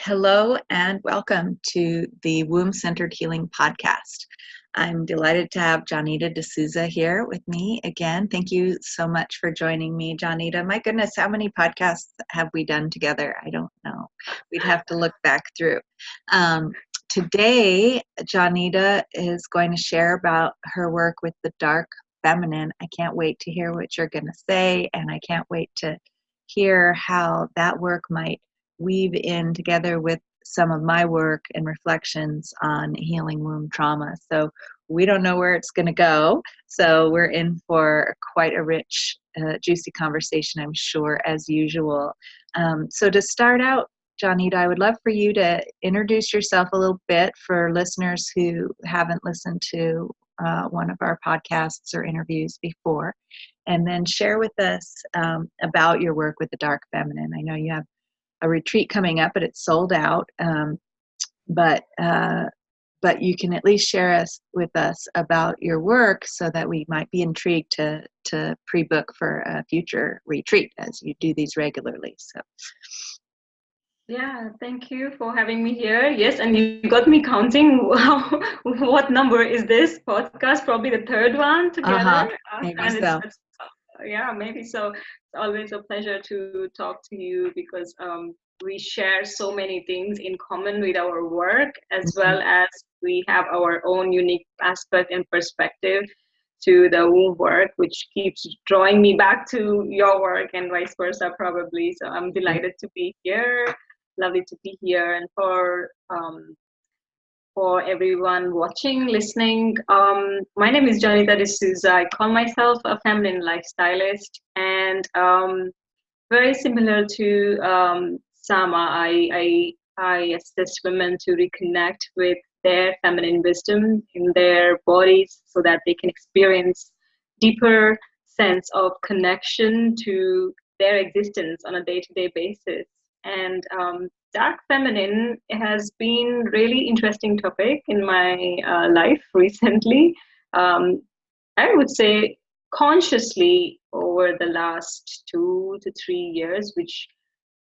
Hello and welcome to the Womb-Centered Healing Podcast. I'm delighted to have Jonita Dsouza here with me again. Thank you so much for joining me, Jonita. My goodness, how many podcasts have we done together? I don't know. We'd have to look back through. Today, Jonita is going to share about her work with the dark feminine. I can't wait to hear what you're going to say, and I can't wait to hear how that work might weave in together with some of my work and reflections on healing womb trauma. So we don't know where it's going to go. So we're in for quite a rich, juicy conversation, I'm sure, as usual. So to start out, Jonita, I would love for you to introduce yourself a little bit for listeners who haven't listened to one of our podcasts or interviews before, and then share with us about your work with the dark feminine. I know you have a retreat coming up, but it's sold out. But you can at least share with us about your work so that we might be intrigued to pre-book for a future retreat as you do these regularly. So. Yeah, thank you for having me here. Yes, and you got me counting. Wow, what number is this podcast? Probably the third one together. Maybe And so. Yeah, maybe so. It's always a pleasure to talk to you because we share so many things in common with our work, as well as we have our own unique aspect and perspective to the womb work, which keeps drawing me back to your work and vice versa, probably. So I'm delighted to be here. Lovely to be here, and for everyone watching, listening. My name is Jonita Dsouza. I call myself a feminine lifestylist, and very similar to Sama, I assist women to reconnect with their feminine wisdom in their bodies, so that they can experience deeper sense of connection to their existence on a day-to-day basis. And dark feminine has been really interesting topic in my life recently. I would say consciously over the last 2 to 3 years, which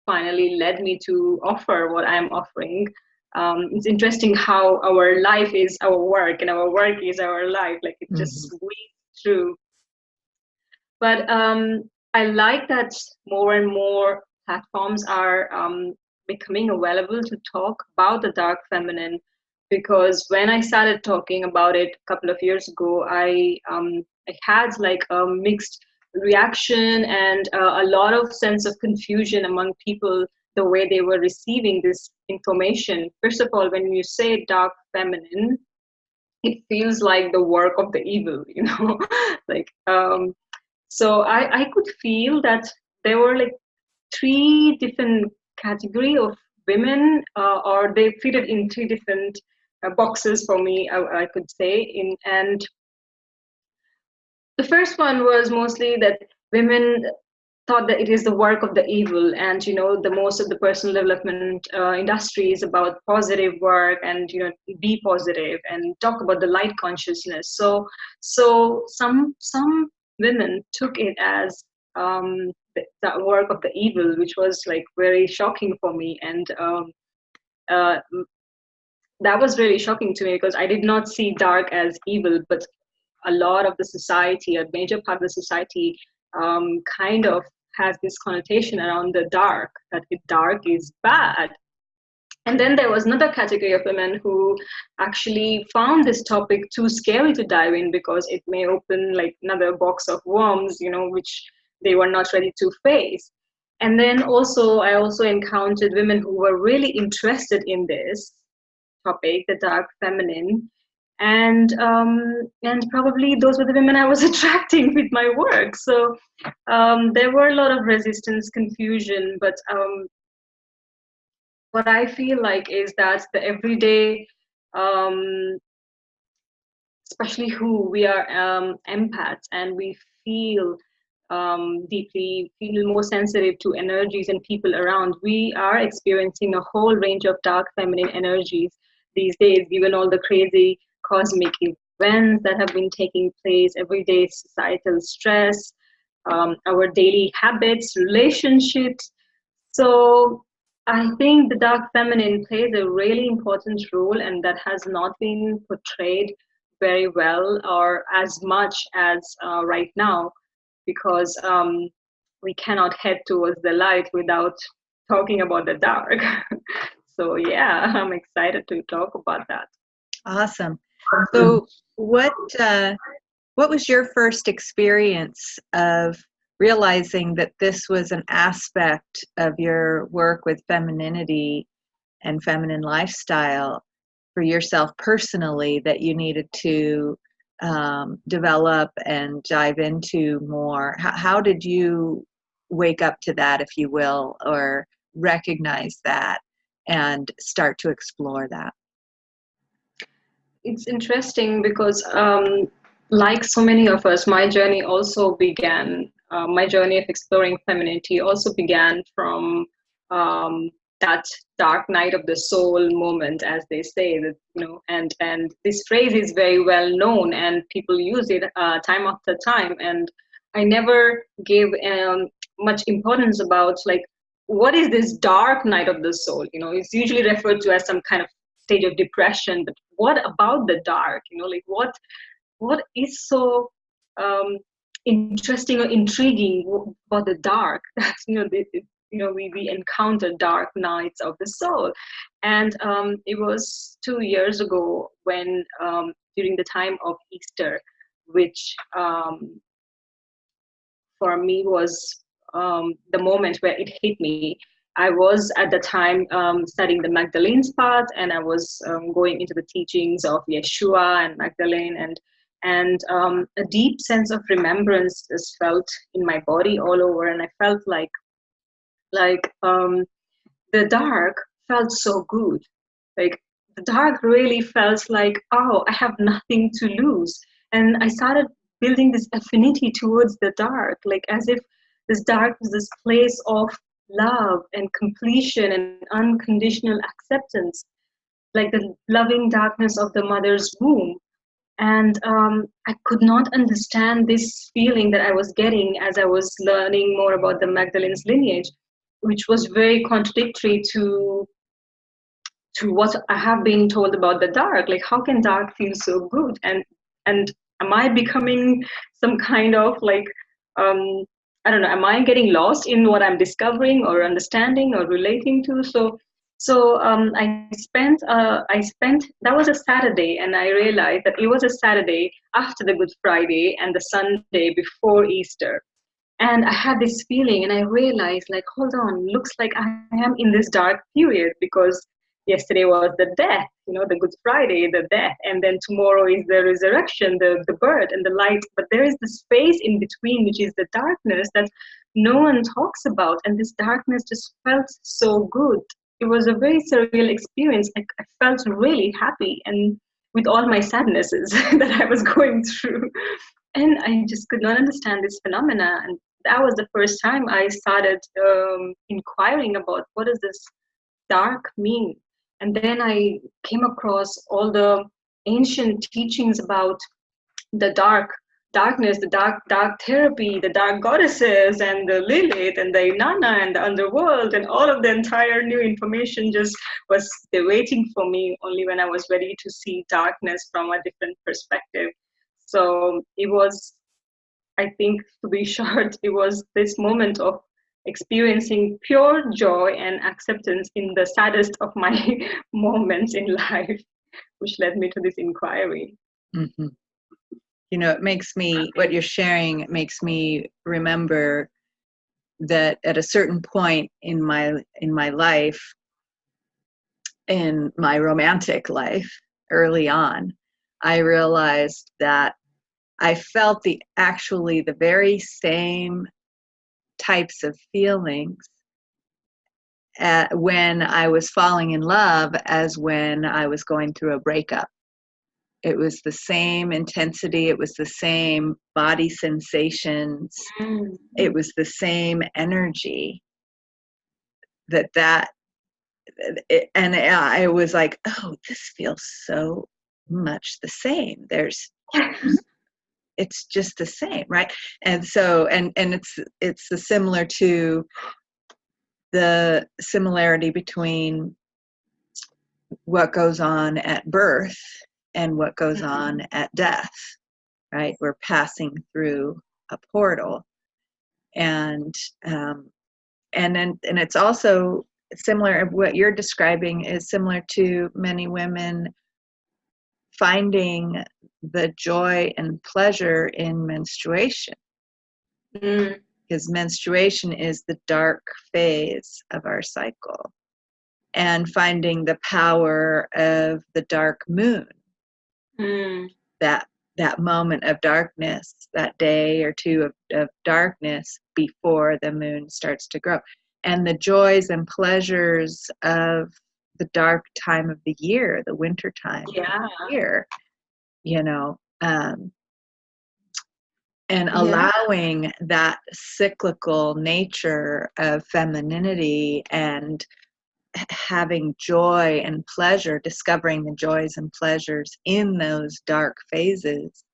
finally led me to offer what I'm offering. It's interesting how our life is our work and our work is our life, like it just weaves through. But I like that more and more platforms are becoming available to talk about the dark feminine, because when I started talking about it a couple of years ago, I had like a mixed reaction and a lot of sense of confusion among people, the way they were receiving this information. First of all, when you say dark feminine, it feels like the work of the evil, like so I could feel that there were like three different category of women, or they fitted in three different boxes for me, I could say. And the first one was mostly that women thought that it is the work of the evil, and the most of the personal development industry is about positive work, and be positive and talk about the light consciousness. So some women took it as the work of the evil, which was like very shocking for me. And uh, that was really shocking to me, because I did not see dark as evil, but a lot of the society, a major part of the society, kind of has this connotation around the dark, that dark is bad. And then there was another category of women who actually found this topic too scary to dive in, because it may open like another box of worms, which they were not ready to face. And then I also encountered women who were really interested in this topic, the dark feminine, and probably those were the women I was attracting with my work. So there were a lot of resistance, confusion, but what I feel like is that the everyday, especially who we are, empaths, and we feel deeply, feel more sensitive to energies and people around. We are experiencing a whole range of dark feminine energies these days, given all the crazy cosmic events that have been taking place, everyday societal stress, our daily habits, relationships. So I think the dark feminine plays a really important role, and that has not been portrayed very well or as much as right now, because we cannot head towards the light without talking about the dark. So, yeah, I'm excited to talk about that. Awesome. So what was your first experience of realizing that this was an aspect of your work with femininity and feminine lifestyle for yourself personally that you needed to develop and dive into more? How did you wake up to that, if you will, or recognize that and start to explore that? It's interesting because, like so many of us, my journey also began, my journey of exploring femininity also began from that dark night of the soul moment, as they say, that, and this phrase is very well known and people use it time after time. And I never gave much importance about, like, what is this dark night of the soul? It's usually referred to as some kind of stage of depression, but what about the dark? Like, what is so um, interesting or intriguing about the dark? That's, we encounter dark nights of the soul. And it was 2 years ago when, during the time of Easter, which for me was the moment where it hit me. I was at the time studying the Magdalene's path, and I was going into the teachings of Yeshua and Magdalene, and a deep sense of remembrance is felt in my body all over, and I felt like the dark felt so good. Like, the dark really felt like, oh, I have nothing to lose. And I started building this affinity towards the dark, like as if this dark was this place of love and completion and unconditional acceptance, like the loving darkness of the mother's womb. And I could not understand this feeling that I was getting as I was learning more about the Magdalene's lineage, which was very contradictory to what I have been told about the dark. Like, how can dark feel so good? And am I becoming some kind of, like, um, I don't know, am I getting lost in what I'm discovering or understanding or relating to? So I spent that was a Saturday, and I realized that it was a Saturday after the Good Friday and the Sunday before Easter. And I had this feeling, and I realized, like, hold on, looks like I am in this dark period, because yesterday was the death, the Good Friday, the death, and then tomorrow is the resurrection, the birth and the light. But there is the space in between, which is the darkness that no one talks about. And this darkness just felt so good. It was a very surreal experience. Like, I felt really happy, and with all my sadnesses that I was going through. And I just could not understand this phenomena. And that was the first time I started inquiring about, what does this dark mean? And then I came across all the ancient teachings about the darkness, the dark therapy, the dark goddesses, and the Lilith, and the Inanna, and the underworld, and all of the entire new information just was there waiting for me, only when I was ready to see darkness from a different perspective. So it was, I think, to be short, it was this moment of experiencing pure joy and acceptance in the saddest of my moments in life, which led me to this inquiry. Mm-hmm. It makes me, what you're sharing, it makes me remember that at a certain point in my life, in my romantic life, early on, I realized that I felt the very same types of feelings when I was falling in love as when I was going through a breakup. It was the same intensity. It was the same body sensations. It was the same energy and I was like, oh, this feels so much the same. It's just the same, right? And so, and it's similar to the similarity between what goes on at birth and what goes on at death, right? We're passing through a portal, and it's also similar. What you're describing is similar to many women finding the joy and pleasure in menstruation, because menstruation is the dark phase of our cycle, and finding the power of the dark moon, that moment of darkness, that day or two of darkness before the moon starts to grow, and the joys and pleasures of the dark time of the year, the winter time of the year, you know, and allowing that cyclical nature of femininity, and having joy and pleasure, discovering the joys and pleasures in those dark phases.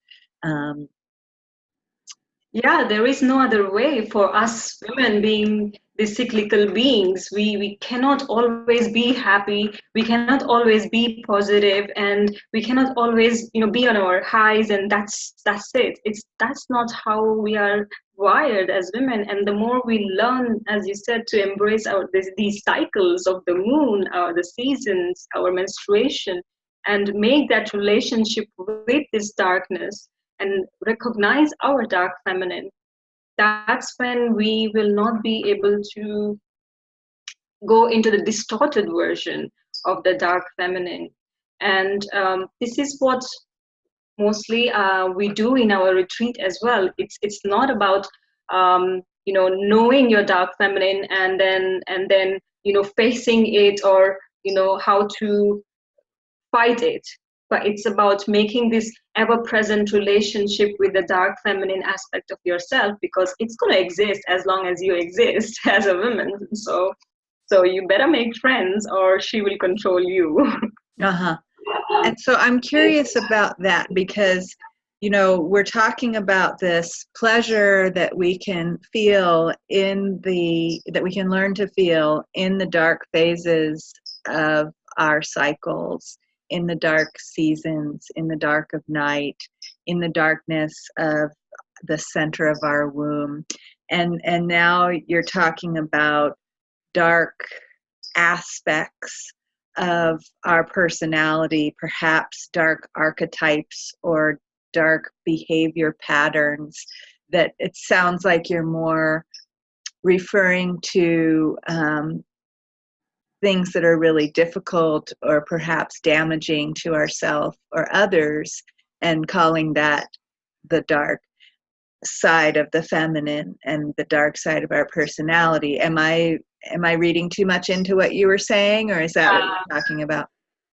There is no other way for us women, being the cyclical beings. We cannot always be happy. We cannot always be positive, and we cannot always, be on our highs. And that's it. That's not how we are wired as women. And the more we learn, as you said, to embrace these cycles of the moon, the seasons, our menstruation, and make that relationship with this darkness, and recognize our dark feminine, that's when we will not be able to go into the distorted version of the dark feminine. And this is what mostly we do in our retreat as well. It's not about knowing your dark feminine and then facing it, or how to fight it, but it's about making this ever-present relationship with the dark feminine aspect of yourself, because it's going to exist as long as you exist as a woman. So you better make friends, or she will control you. And so I'm curious about that, because we're talking about this pleasure that we can feel that we can learn to feel in the dark phases of our cycles, in the dark seasons, in the dark of night, in the darkness of the center of our womb. And now you're talking about dark aspects of our personality, perhaps dark archetypes or dark behavior patterns, that it sounds like you're more referring to things that are really difficult or perhaps damaging to ourselves or others, and calling that the dark side of the feminine and the dark side of our personality. Am I reading too much into what you were saying, or is that what you're talking about?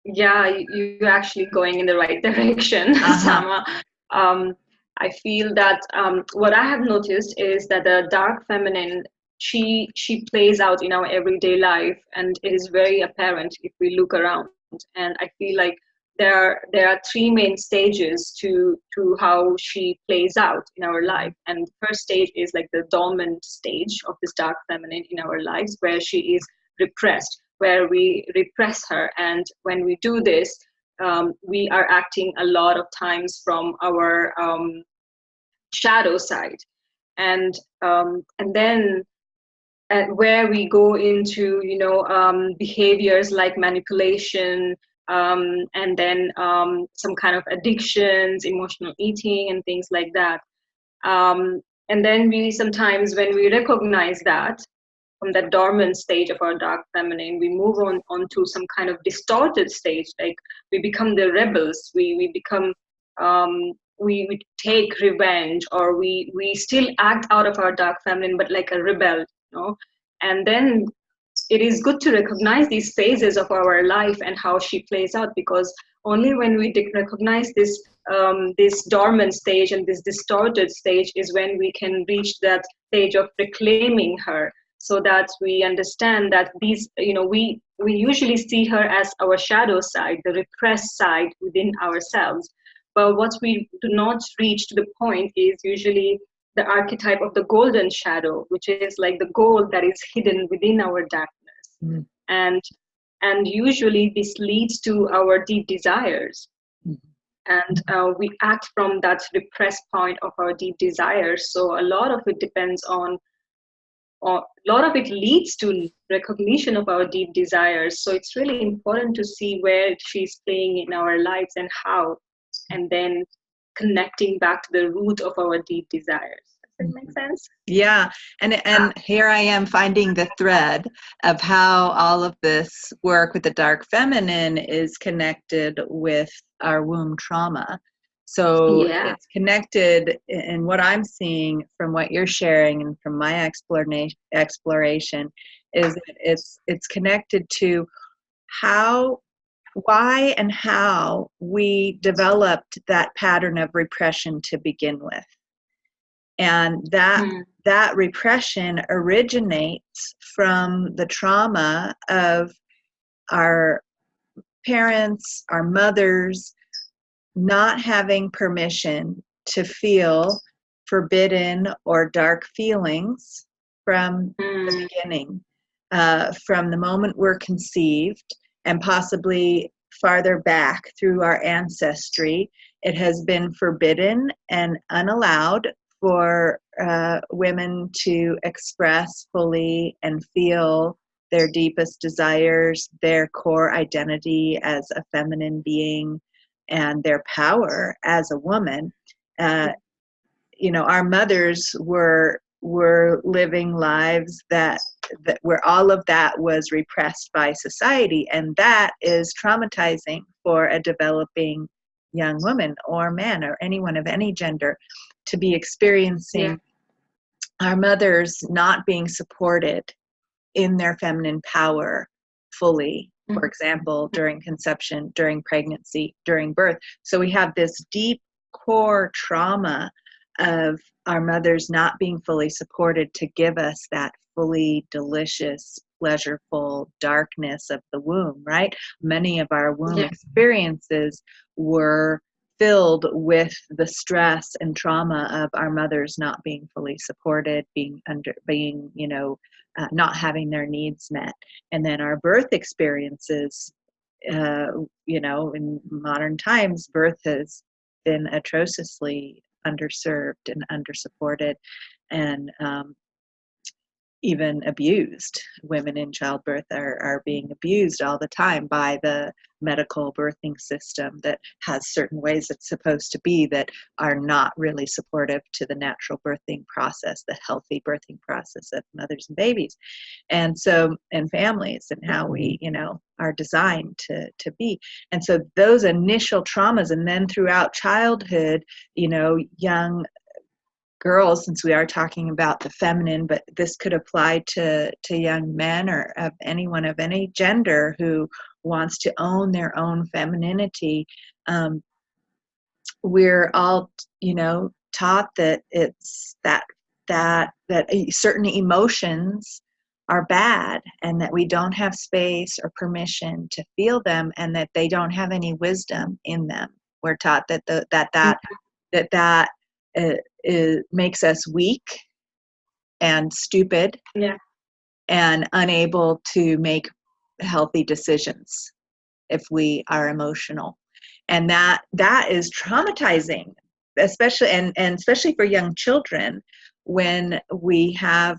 Yeah, you're actually going in the right direction, Sama. I feel that what I have noticed is that the dark feminine, she plays out in our everyday life, and it is very apparent if we look around. And I feel like there are three main stages to how she plays out in our life. And the first stage is like the dormant stage of this dark feminine in our lives, where she is repressed, where we repress her. And when we do this, we are acting a lot of times from our shadow side. And then where we go into behaviors like manipulation, and then some kind of addictions, emotional eating, and things like that. And then we sometimes, when we recognize that from that dormant stage of our dark feminine, we move on to some kind of distorted stage. Like we become the rebels. We become we take revenge, or we still act out of our dark feminine, but like a rebel, And then it is good to recognize these phases of our life and how she plays out, because only when we recognize this dormant stage and this distorted stage is when we can reach that stage of reclaiming her, so that we understand that these, we usually see her as our shadow side, the repressed side within ourselves. But what we do not reach to the point is usually the archetype of the golden shadow, which is like the gold that is hidden within our darkness. Mm. And usually this leads to our deep desires. Mm. And we act from that repressed point of our deep desires. So a lot of it depends on, or a lot of it leads to recognition of our deep desires. So it's really important to see where she's playing in our lives and how, and then connecting back to the root of our deep desires. Does that make sense? Yeah, and here I am finding the thread of how all of this work with the dark feminine is connected with our womb trauma. So Yeah. it's connected in what I'm seeing from what you're sharing and from my exploration is that it's connected to why and how we developed that pattern of repression to begin with. And that repression originates from the trauma of our parents, our mothers, not having permission to feel forbidden or dark feelings from the beginning, from the moment we're conceived, and possibly farther back through our ancestry. It has been forbidden and unallowed for women to express fully and feel their deepest desires, their core identity as a feminine being, and their power as a woman. Our mothers were living lives that where all of that was repressed by society, and that is traumatizing for a developing young woman or man or anyone of any gender to be experiencing our mothers not being supported in their feminine power fully, for example, during conception, during pregnancy, during birth. So we have this deep core trauma of our mothers not being fully supported to give us that fully delicious, pleasureful darkness of the womb, right? Many of our womb experiences were filled with the stress and trauma of our mothers not being fully supported, not having their needs met. And then our birth experiences, in modern times, birth has been atrociously underserved and undersupported, and even abused. Women in childbirth are being abused all the time by the medical birthing system that has certain ways it's supposed to be that are not really supportive to the natural birthing process, the healthy birthing process of mothers and babies. And so, and families, and how we, are designed to be. And so those initial traumas, and then throughout childhood, young girls, since we are talking about the feminine, but this could apply to young men or of anyone of any gender who wants to own their own femininity. We're all, taught that it's that certain emotions are bad, and that we don't have space or permission to feel them, and that they don't have any wisdom in them. We're taught that that it makes us weak and stupid and unable to make healthy decisions if we are emotional. And that is traumatizing, especially and especially for young children, when we have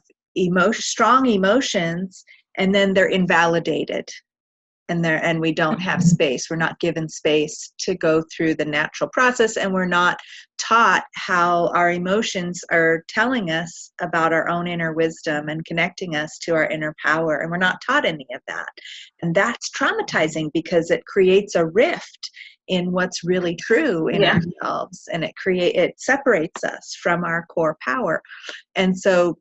strong emotions and then they're invalidated, and we don't have space. We're not given space to go through the natural process, and we're not taught how our emotions are telling us about our own inner wisdom and connecting us to our inner power, and we're not taught any of that. And that's traumatizing because it creates a rift in what's really true in ourselves, and it separates us from our core power. And so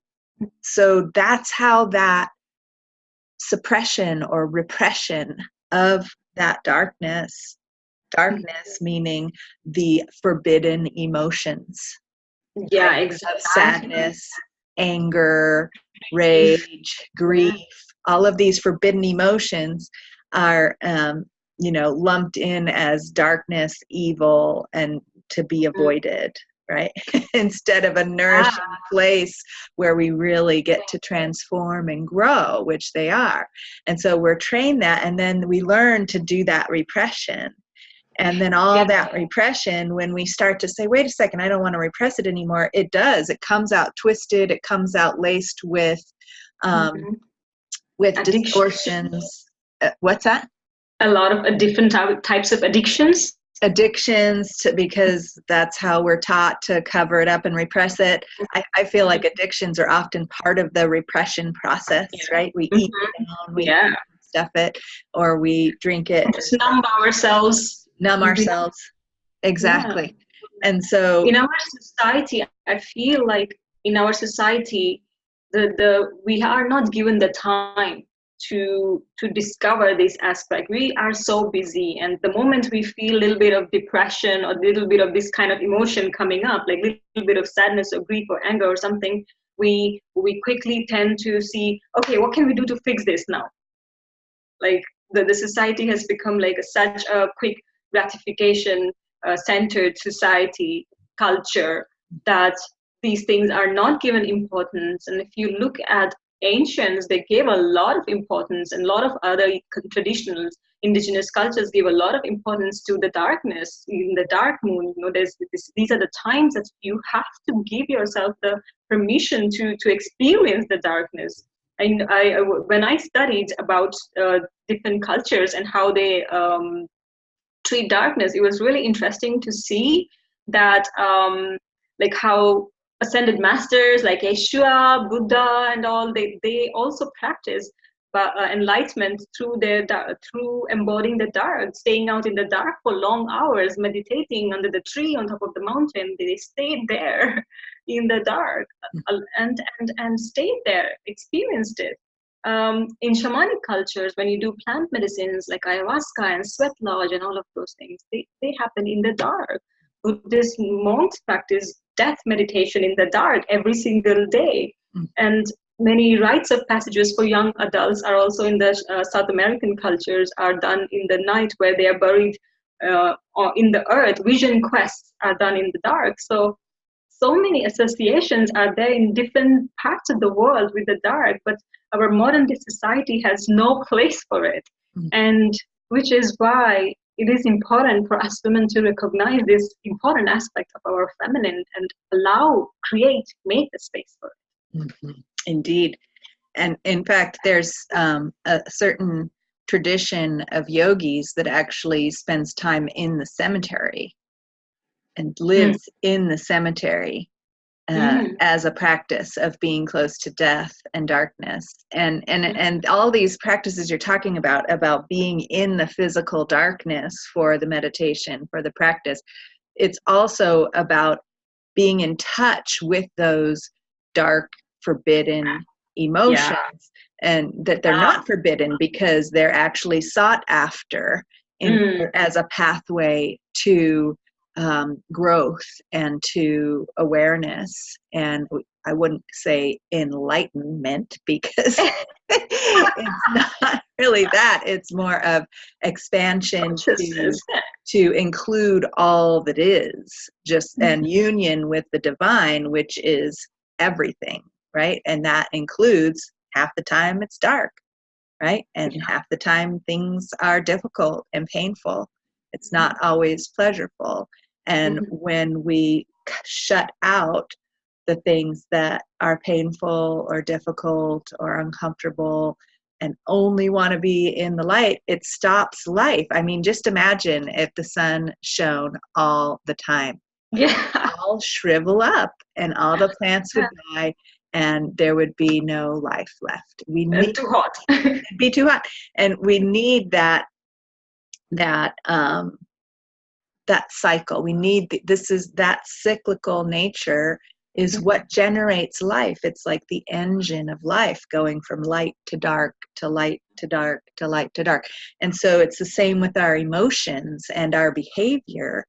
that's how that suppression or repression of that darkness meaning the forbidden emotions, exactly. of sadness, anger, rage, grief, all of these forbidden emotions are lumped in as darkness, evil, and to be avoided. right? Instead of a nourishing place where we really get to transform and grow, which they are. And so we're trained that, and then we learn to do that repression. And then all that repression, when we start to say, wait a second, I don't want to repress it anymore, it does. It comes out twisted. It comes out laced with distortions. What's that? A lot of different types of addictions. Because that's how we're taught to cover it up and repress it. I feel like addictions are often part of the repression process, right? We eat it down, we stuff it, or we drink it. Just numb ourselves. Exactly. Yeah. And so in our society, I feel like in our society, we are not given the time to discover this aspect. We are so busy, and the moment we feel a little bit of depression or a little bit of this kind of emotion coming up, like a little bit of sadness or grief or anger or something, we quickly tend to see, okay, what can we do to fix this now? Like the society has become like such a quick gratification centered society culture that these things are not given importance. And if you look at ancients, they gave a lot of importance, and a lot of other traditional indigenous cultures give a lot of importance to the darkness. In the dark moon, these are the times that you have to give yourself the permission to experience the darkness. And when I studied about different cultures and how they treat darkness, it was really interesting to see that like how ascended masters like Yeshua, Buddha, and all, they also practice enlightenment through embodying the dark, staying out in the dark for long hours, meditating under the tree on top of the mountain. They stayed there in the dark and stayed there, experienced it. In shamanic cultures, when you do plant medicines like ayahuasca and sweat lodge and all of those things, they happen in the dark. Buddhist monks practice death meditation in the dark every single day. And many rites of passages for young adults are also in the South American cultures are done in the night, where they are buried in the earth. Vision quests are done in the dark. So many associations are there in different parts of the world with the dark, but our modern day society has no place for it. And which is why it is important for us women to recognize this important aspect of our feminine and make the space for it. Indeed. And in fact, there's a certain tradition of yogis that actually spends time in the cemetery and lives in the cemetery as a practice of being close to death and darkness. And all these practices you're talking about being in the physical darkness for the meditation, for the practice, it's also about being in touch with those dark, forbidden emotions, and that they're not forbidden because they're actually sought after as a pathway to growth and to awareness. And I wouldn't say enlightenment, because it's not really that. It's more of expansion to include all that is, just and union with the divine, which is everything, right? And that includes half the time it's dark, right? And half the time things are difficult and painful. It's not always pleasurable. And when we shut out the things that are painful or difficult or uncomfortable and only want to be in the light, it stops life. I mean, just imagine if the sun shone all the time. All shrivel up and all the plants would die and there would be no life left. It's too hot. It'd be too hot. And we need that cycle. We need that cyclical nature is what generates life. It's like the engine of life, going from light to dark to light to dark to light to dark. And so it's the same with our emotions and our behavior,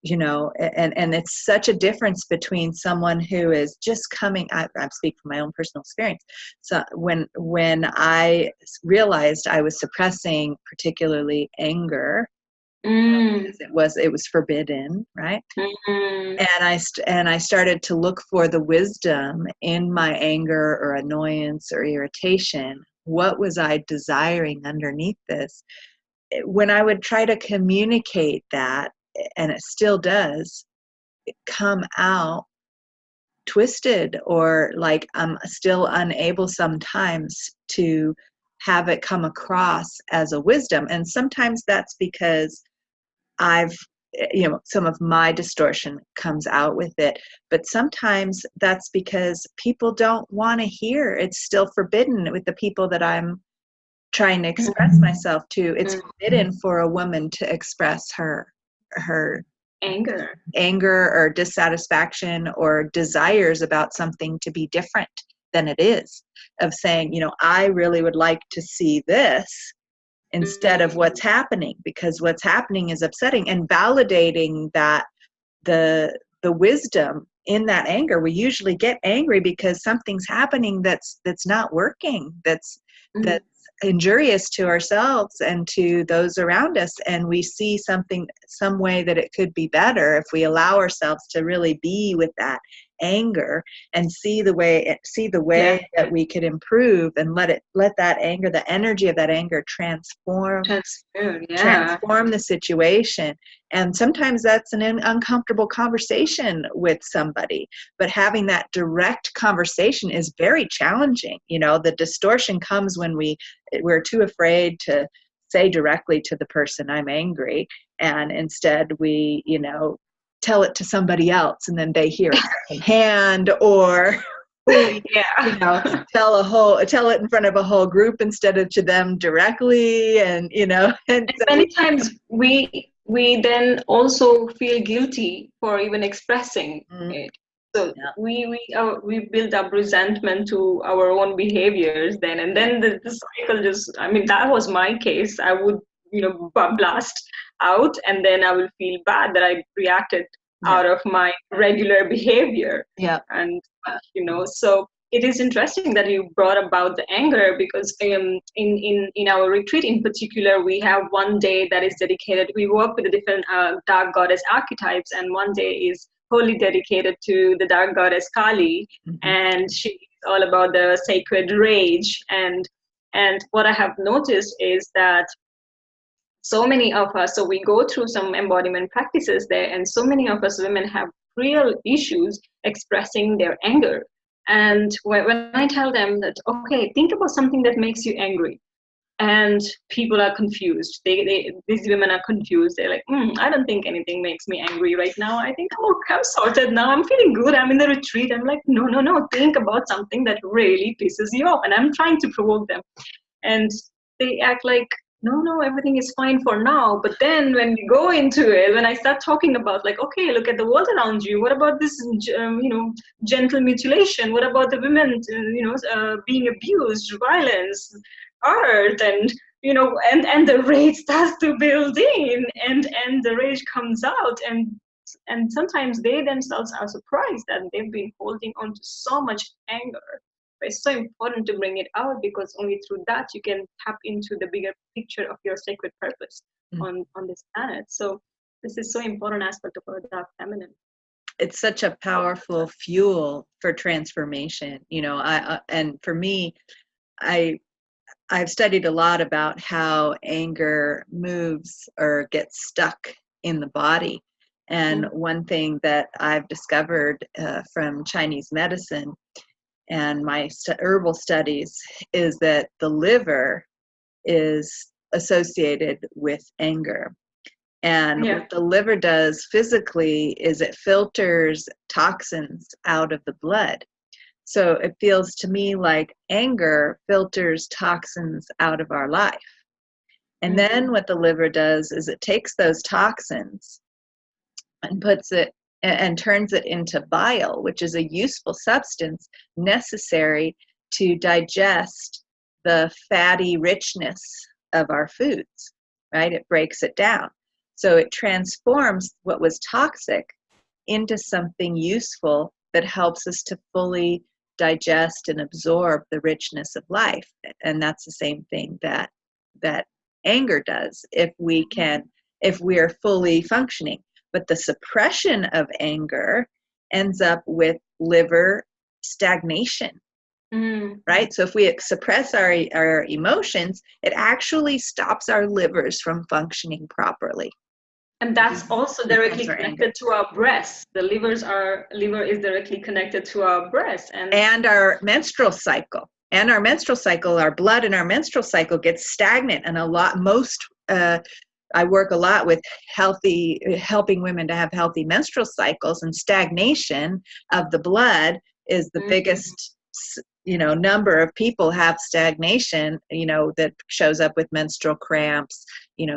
and it's such a difference between someone who is just coming. I speak from my own personal experience. So when I realized I was suppressing particularly anger, Mm. It was forbidden, right? Mm. And I started to look for the wisdom in my anger or annoyance or irritation. What was I desiring underneath this? When I would try to communicate that, and it still does, come out twisted, or like I'm still unable sometimes to have it come across as a wisdom. And sometimes that's because I've, some of my distortion comes out with it. But sometimes that's because people don't want to hear. It's still forbidden with the people that I'm trying to express myself to. It's forbidden for a woman to express her anger or dissatisfaction or desires about something to be different than it is, of saying, I really would like to see this instead of what's happening, because what's happening is upsetting, and validating that the wisdom in that anger. We usually get angry because something's happening that's not working, that's injurious to ourselves and to those around us, and we see some way that it could be better if we allow ourselves to really be with that anger and see the way that we could improve, and let that anger, the energy of that anger, transform the situation. And sometimes that's an uncomfortable conversation with somebody, but having that direct conversation is very challenging. The distortion comes when we're too afraid to say directly to the person, I'm angry, and instead we tell it to somebody else, and then they hear it secondhand, or we tell it in front of a whole group instead of to them directly, and and many times we then also feel guilty for even expressing it. So we build up resentment to our own behaviors then, and then the cycle just, that was my case. I would blast out, and then I will feel bad that I reacted out of my regular behavior. And so it is interesting that you brought about the anger, because in our retreat in particular, we have one day that is dedicated. We work with the different dark goddess archetypes, and one day is wholly dedicated to the dark goddess Kali, and she's all about the sacred rage. And what I have noticed is that so many of us, so we go through some embodiment practices there, and so many of us women have real issues expressing their anger. And when I tell them that, okay, think about something that makes you angry, and people are confused. These women are confused. They're like, I don't think anything makes me angry right now. I think I'm sorted now. I'm feeling good. I'm in the retreat. I'm like, no. Think about something that really pisses you off. And I'm trying to provoke them. And they act like, no, everything is fine for now. But then when we go into it, when I start talking about, like, okay, look at the world around you. What about this, gentle mutilation? What about the women, being abused, violence, hurt, and and the rage starts to build in, and the rage comes out, and sometimes they themselves are surprised that they've been holding on to so much anger. But it's so important to bring it out, because only through that you can tap into the bigger picture of your sacred purpose on this planet. So this is so important aspect of our dark feminine. It's such a powerful fuel for transformation. And for me, I've studied a lot about how anger moves or gets stuck in the body. And one thing that I've discovered from Chinese medicine and my herbal studies is that the liver is associated with anger. And what the liver does physically is it filters toxins out of the blood. So it feels to me like anger filters toxins out of our life. And then what the liver does is it takes those toxins and puts it and turns it into bile, which is a useful substance necessary to digest the fatty richness of our foods, right? It breaks it down. So it transforms what was toxic into something useful that helps us to fully digest and absorb the richness of life. And that's the same thing that anger does. If we can if we are fully functioning. But the suppression of anger ends up with liver stagnation. Right? So if we suppress our emotions, it actually stops our livers from functioning properly. And that's also directly connected to our breasts. The liver is directly connected to our breasts and our menstrual cycle. And our menstrual cycle, our blood in our menstrual cycle gets stagnant. And I work a lot with helping women to have healthy menstrual cycles, and stagnation of the blood is the biggest, number of people have stagnation, that shows up with menstrual cramps,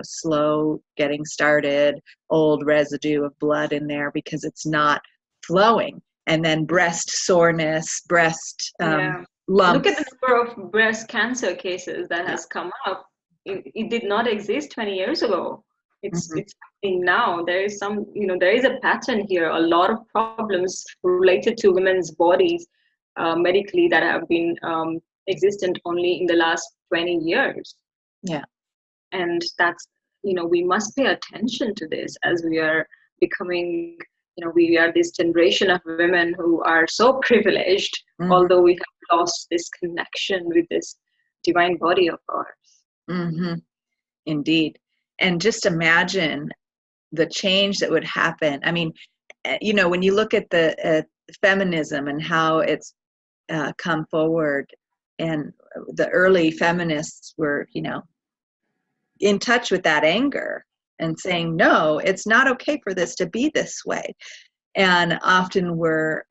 slow getting started, old residue of blood in there because it's not flowing. And then breast soreness, breast lumps. Look at the number of breast cancer cases that has come up. It did not exist 20 years ago. It's happening now. There is there is a pattern here. A lot of problems related to women's bodies medically that have been existent only in the last 20 years. Yeah. And that's, we must pay attention to this as we are becoming, we are this generation of women who are so privileged, although we have lost this connection with this divine body of ours. Indeed. And just imagine the change that would happen. I mean, when you look at the feminism and how it's come forward, and the early feminists were, in touch with that anger and saying, no, it's not okay for this to be this way. And often were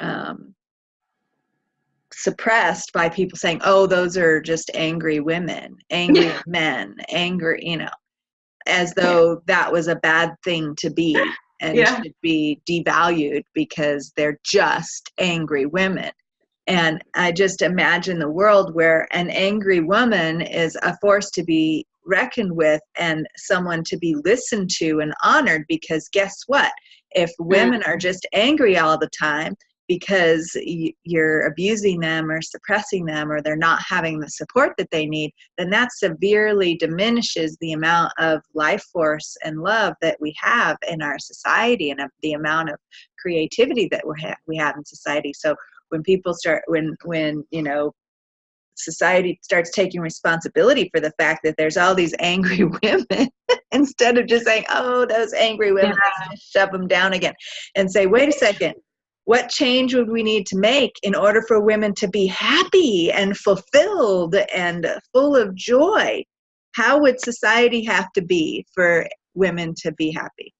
suppressed by people saying, oh, those are just angry women, angry men, angry, as though that was a bad thing to be and should be devalued because they're just angry women. And I just imagine the world where an angry woman is a force to be reckoned with and someone to be listened to and honored, because guess what? If women are just angry all the time because you're abusing them or suppressing them, or they're not having the support that they need, then that severely diminishes the amount of life force and love that we have in our society, and the amount of creativity that we have in society. So when people when society starts taking responsibility for the fact that there's all these angry women, instead of just saying, oh, those angry women, let's just shove them down again, and say, wait a second, what change would we need to make in order for women to be happy and fulfilled and full of joy? How would society have to be for women to be happy?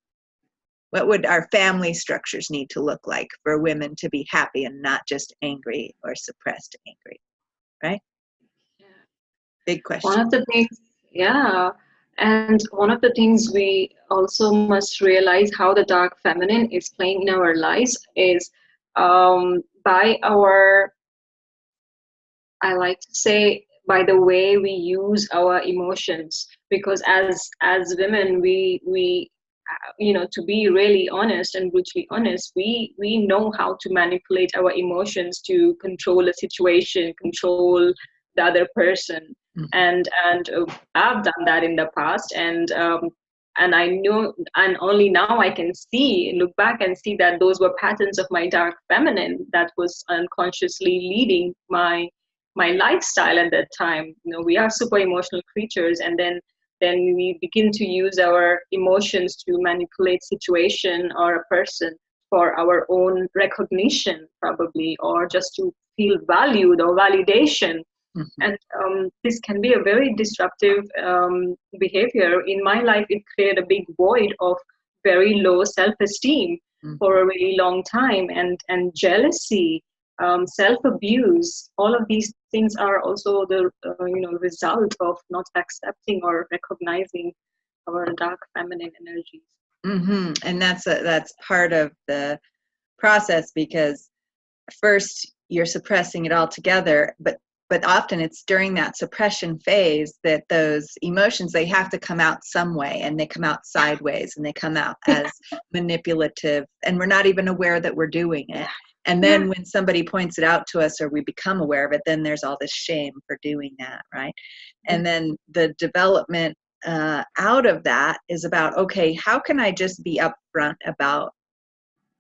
What would our family structures need to look like for women to be happy and not just angry or suppressed angry? Right? Yeah. Big question. One of the things we also must realize how the dark feminine is playing in our lives is by our, I like to say, by the way we use our emotions. Because as women, we to be really honest and brutally honest, we know how to manipulate our emotions to control a situation, control the other person. And I've done that in the past, and I know, and only now I can look back and see that those were patterns of my dark feminine that was unconsciously leading my lifestyle at that time. We are super emotional creatures, and then we begin to use our emotions to manipulate situation or a person for our own recognition, probably, or just to feel valued or validation. And this can be a very disruptive behavior. In my life, it created a big void of very low self-esteem for a really long time, and jealousy, self-abuse. All of these things are also the result of not accepting or recognizing our dark feminine energies. And that's part of the process, because first you're suppressing it all together, but often it's during that suppression phase that those emotions, they have to come out some way, and they come out sideways, and they come out as manipulative, and we're not even aware that we're doing it. And then when somebody points it out to us, or we become aware of it, then there's all this shame for doing that, right? And then the development out of that is about, okay, how can I just be upfront about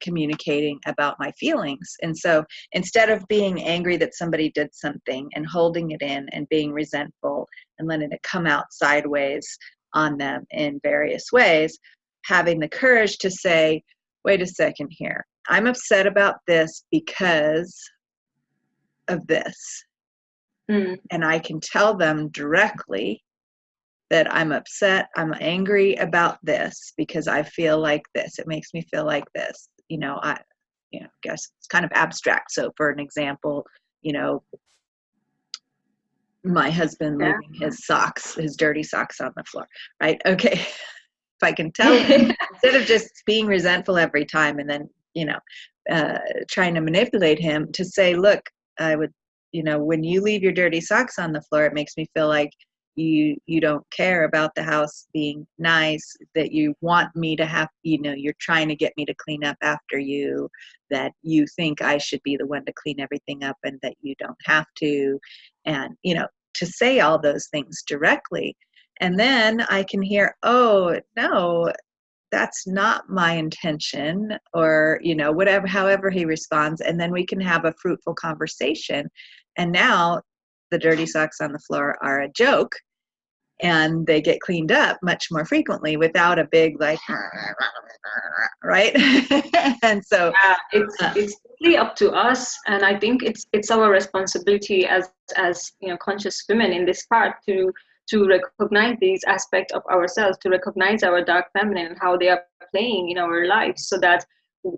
communicating about my feelings? And so instead of being angry that somebody did something and holding it in and being resentful and letting it come out sideways on them in various ways, having the courage to say, wait a second here, I'm upset about this because of this. And I can tell them directly that I'm upset, I'm angry about this because I feel like this. It makes me feel like this. I guess it's kind of abstract. So for an example, my husband leaving his dirty socks on the floor, right? Okay. If I can tell him, instead of just being resentful every time and then, trying to manipulate him, to say, look, I would, when you leave your dirty socks on the floor, it makes me feel like you don't care about the house being nice, that you want me to have, you're trying to get me to clean up after you, that you think I should be the one to clean everything up and that you don't have to. And, to say all those things directly. And then I can hear, oh, no, that's not my intention, or, whatever, however he responds. And then we can have a fruitful conversation. And now the dirty socks on the floor are a joke, and they get cleaned up much more frequently without a big, like, right? And so it's really up to us, and I think it's our responsibility as conscious women in this part to recognize these aspects of ourselves, to recognize our dark feminine and how they are playing in our lives, so that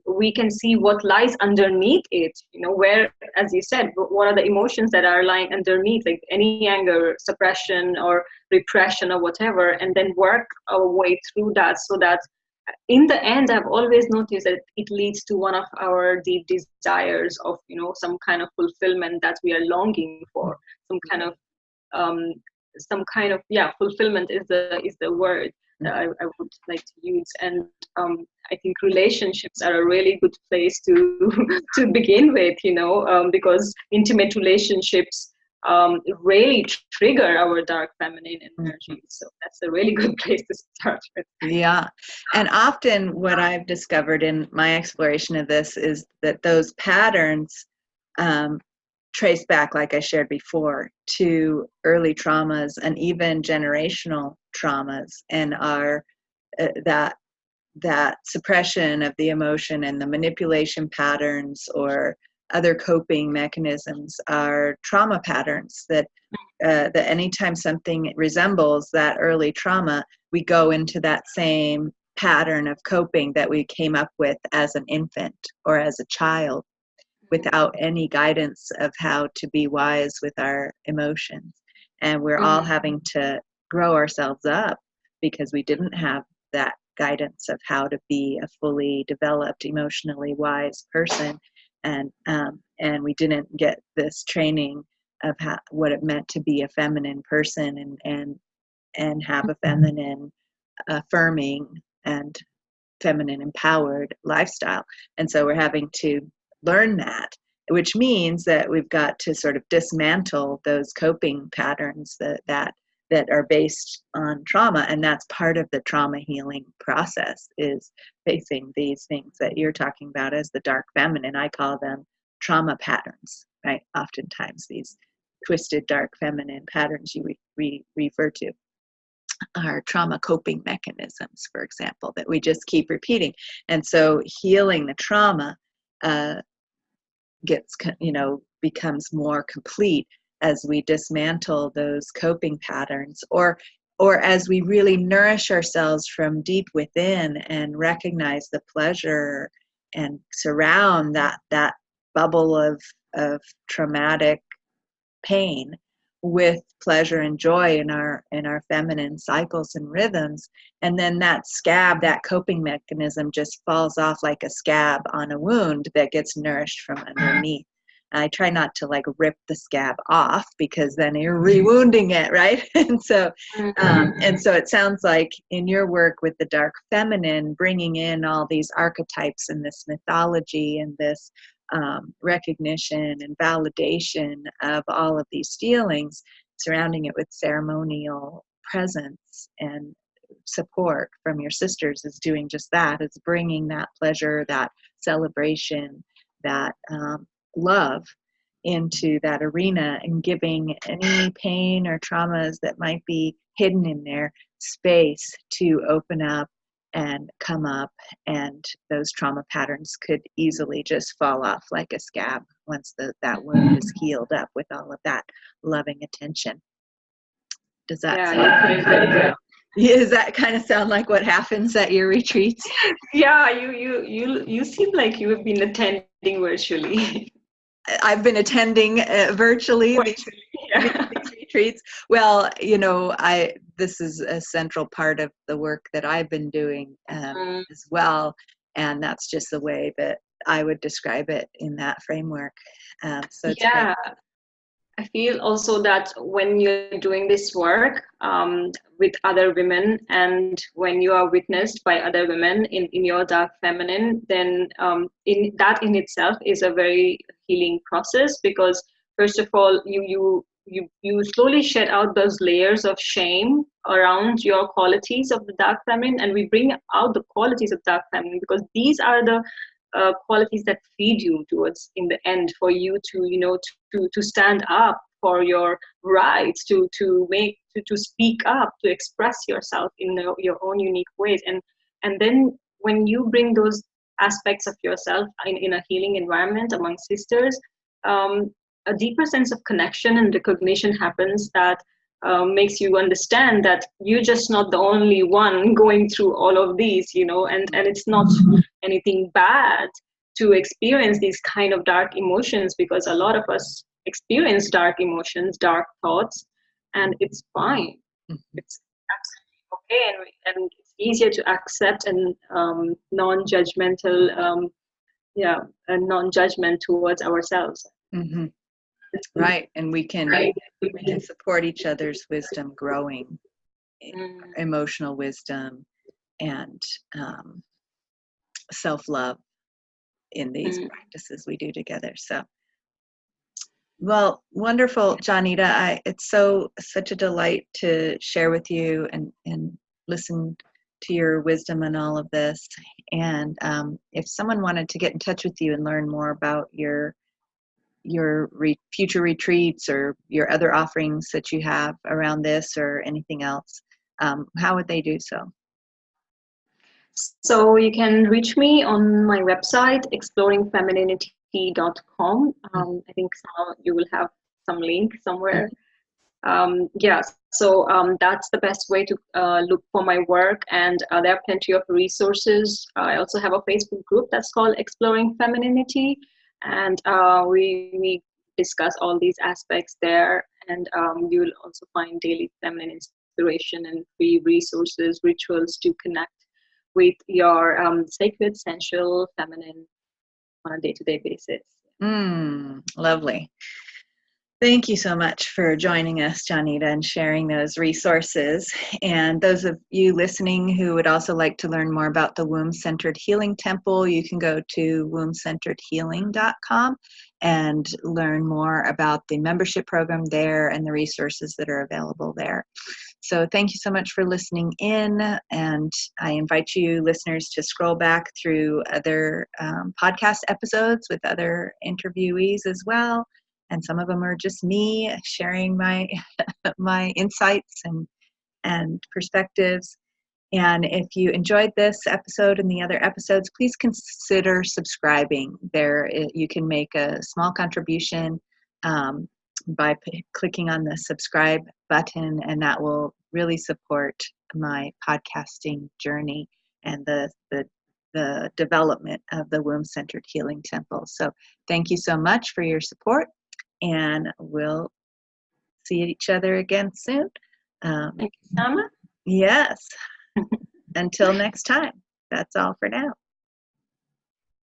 we can see what lies underneath it, where, as you said, what are the emotions that are lying underneath, like any anger, suppression or repression or whatever, and then work our way through that, so that in the end, I've always noticed that it leads to one of our deep desires of, some kind of fulfillment that we are longing for, some kind of fulfillment is the word that I would like to use. And I think relationships are a really good place to to begin with, because intimate relationships really trigger our dark feminine energy. So that's a really good place to start with. Yeah. And often what I've discovered in my exploration of this is that those patterns trace back, like I shared before, to early traumas and even generational traumas, and are that suppression of the emotion and the manipulation patterns or other coping mechanisms are trauma patterns that anytime something resembles that early trauma, we go into that same pattern of coping that we came up with as an infant or as a child, without any guidance of how to be wise with our emotions. And we're all having to grow ourselves up because we didn't have that guidance of how to be a fully developed, emotionally wise person. And we didn't get this training of what it meant to be a feminine person and have a feminine affirming and feminine empowered lifestyle. And so we're having to learn that, which means that we've got to sort of dismantle those coping patterns that are based on trauma. And that's part of the trauma healing process, is facing these things that you're talking about as the dark feminine. I call them trauma patterns, right? Oftentimes these twisted dark feminine patterns you refer to are trauma coping mechanisms, for example, that we just keep repeating. And so healing the trauma becomes more complete as we dismantle those coping patterns, or as we really nourish ourselves from deep within and recognize the pleasure and surround that bubble of traumatic pain with pleasure and joy in our feminine cycles and rhythms. And then that scab, that coping mechanism, just falls off like a scab on a wound that gets nourished from underneath. And I try not to like rip the scab off, because then you're rewounding it, right? And so it sounds like in your work with the dark feminine, bringing in all these archetypes and this mythology and this recognition and validation of all of these feelings, surrounding it with ceremonial presence and support from your sisters is doing just that. It's bringing that pleasure, that celebration, that love into that arena, and giving any pain or traumas that might be hidden in there space to open up and come up, and those trauma patterns could easily just fall off like a scab once that wound is healed up with all of that loving attention. Does that sound does that kind of sound like what happens at your retreats? Yeah, you seem like you have been attending virtually. I've been attending virtually these retreats. Well, this is a central part of the work that I've been doing as well, and that's just the way that I would describe it in that framework. So it's yeah. I feel also that when you're doing this work with other women, and when you are witnessed by other women in your dark feminine, then in itself is a very healing process, because first of all, you slowly shed out those layers of shame around your qualities of the dark feminine, and we bring out the qualities of dark feminine, because these are the qualities that feed you towards in the end, for you to stand up for your rights, to speak up, to express yourself in your own unique ways, and then when you bring those aspects of yourself in a healing environment among sisters, a deeper sense of connection and recognition happens that makes you understand that you're just not the only one going through all of these, and it's not anything bad to experience these kind of dark emotions, because a lot of us experience dark emotions, dark thoughts, and it's fine. It's absolutely okay, and it's easier to accept and non-judgmental, a non-judgment towards ourselves. Mm-hmm. Right, and we can support each other's wisdom growing, emotional wisdom, and self-love in these practices we do together. So, well, wonderful, Jonita. It's such a delight to share with you and listen to your wisdom and all of this. And if someone wanted to get in touch with you and learn more about your future retreats or your other offerings that you have around this or anything else, how would they do so? So you can reach me on my website, exploringfemininity.com. I think you will have some link somewhere. So that's the best way to look for my work, and there are plenty of resources. I also have a Facebook group that's called Exploring Femininity, and we discuss all these aspects there, and you'll also find daily feminine inspiration and free resources, rituals to connect with your sacred, sensual, feminine on a day-to-day basis. Lovely. Thank you so much for joining us, Jonita, and sharing those resources. And those of you listening who would also like to learn more about the Womb-Centered Healing Temple, you can go to wombcenteredhealing.com and learn more about the membership program there and the resources that are available there. So thank you so much for listening in, and I invite you listeners to scroll back through other podcast episodes with other interviewees as well. And some of them are just me sharing my my insights and perspectives. And if you enjoyed this episode and the other episodes, please consider subscribing. There, you can make a small contribution by clicking on the subscribe button, and that will really support my podcasting journey and the development of the Womb-Centered Healing Temple. So thank you so much for your support, and we'll see each other again soon. Thank you, Sama. Yes. Until next time. That's all for now.